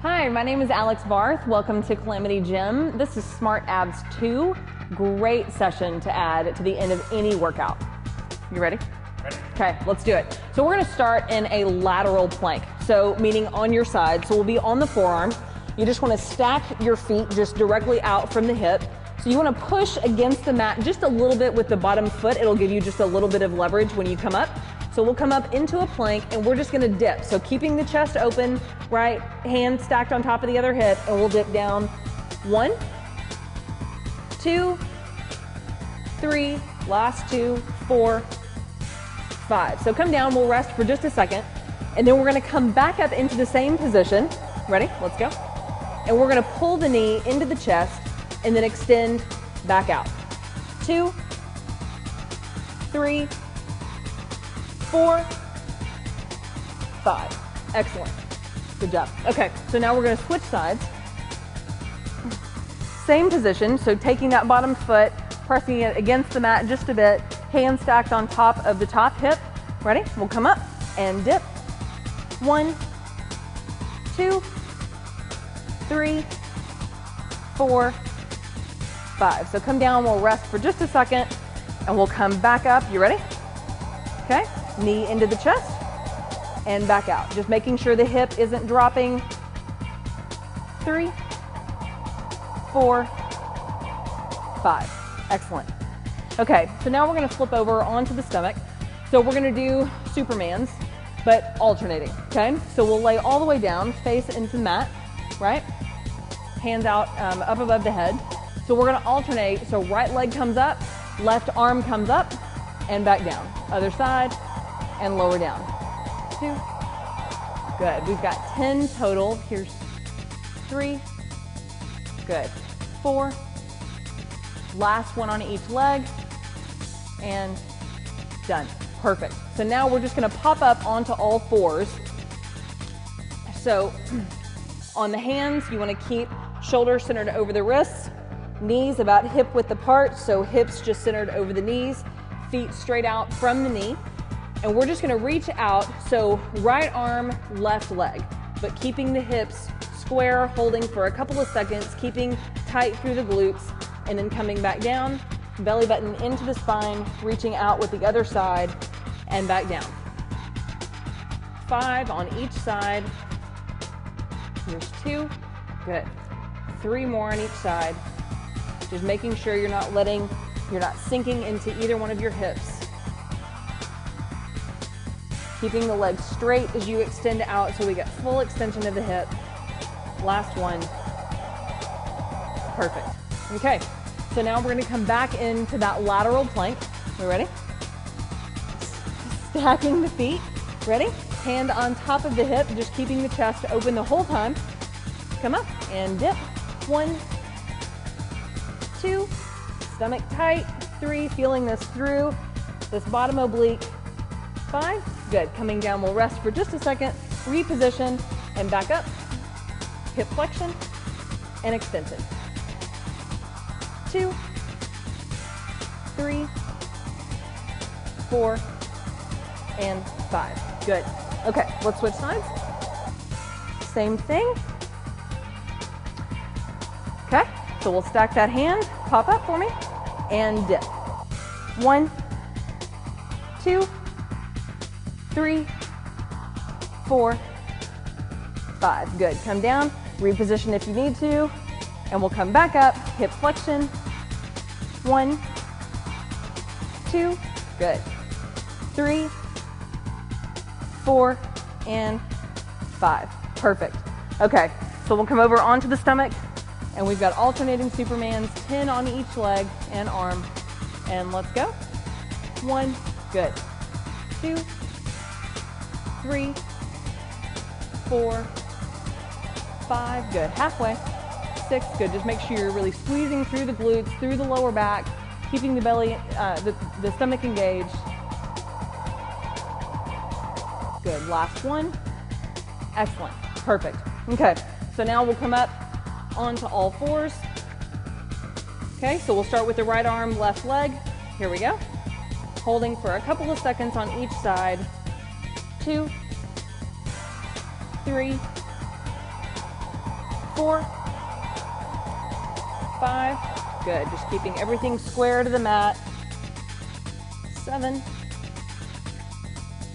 Hi, my name is Alix Barth. Welcome to Calamity Gym. This is Smart Abs 2. Great session to add to the end of any workout. You ready? Ready. Okay, let's do it. So we're gonna start in a lateral plank. So meaning on your side. So we'll be on the forearm. You just wanna stack your feet just directly out from the hip. So you wanna push against the mat just a little bit with the bottom foot. It'll give you just a little bit of leverage when you come up. So we'll come up into a plank and we're just gonna dip. So keeping the chest open, right hand stacked on top of the other hip, and we'll dip down. 1, 2, 3, last 2, 4, 5. So come down, we'll rest for just a second, and then we're gonna come back up into the same position. Ready? Let's go. And we're gonna pull the knee into the chest and then extend back out. 2, 3, 4, 5. Excellent. Good job. Okay, so now we're gonna switch sides. Same position, so taking that bottom foot, pressing it against the mat just a bit, hands stacked on top of the top hip. Ready? We'll come up and dip. 1, 2, 3, 4, 5. So come down, we'll rest for just a second, and we'll come back up. You ready? Okay. Knee into the chest and back out. Just making sure the hip isn't dropping. 3, 4, 5. Excellent. Okay, so now we're gonna flip over onto the stomach. So we're gonna do Supermans, but alternating, okay? So we'll lay all the way down, face into the mat, right? Hands out up above the head. So we're gonna alternate, so right leg comes up, left arm comes up, and back down. Other side, and lower down. 2. Good. We've got 10 total. Here's 3. Good. 4. Last one on each leg. And done. Perfect. So now we're just going to pop up onto all fours. So on the hands, you want to keep shoulders centered over the wrists, knees about hip width apart, so hips just centered over the knees, feet straight out from the knee. And we're just gonna reach out, so right arm, left leg, but keeping the hips square, holding for a couple of seconds, keeping tight through the glutes, and then coming back down, belly button into the spine, reaching out with the other side, and back down. 5 on each side. Here's 2, good. 3 more on each side. Just making sure you're not sinking into either one of your hips. Keeping the legs straight as you extend out so we get full extension of the hip. Last one. Perfect. Okay, so now we're gonna come back into that lateral plank. We ready? Stacking the feet. Ready? Hand on top of the hip, just keeping the chest open the whole time. Come up and dip. 1, 2, stomach tight. 3, feeling this through this bottom oblique. 5, good. Coming down, we'll rest for just a second, reposition, and back up. Hip flexion and extension. 2, 3, 4, and 5. Good. Okay, let's switch sides. Same thing. Okay, so we'll stack that hand, pop up for me, and dip. 1, 2, 3, 4, 5. Good. Come down, reposition if you need to, and we'll come back up, hip flexion. 1, 2, good. 3, 4, and 5. Perfect. Okay, so we'll come over onto the stomach, and we've got alternating Supermans, 10 on each leg and arm. And let's go. 1, good. 2, 3, 4, 5, good. Halfway. 6, good. Just make sure you're really squeezing through the glutes, through the lower back, keeping the belly, the stomach engaged. Good. Last one. Excellent. Perfect. Okay, so now we'll come up onto all fours. Okay, so we'll start with the right arm, left leg. Here we go. Holding for a couple of seconds on each side. 2, 3, 4, 5, good. Just keeping everything square to the mat. 7,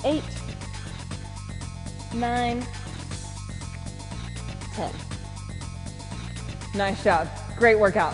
8, 9, 10. Nice job. Great workout.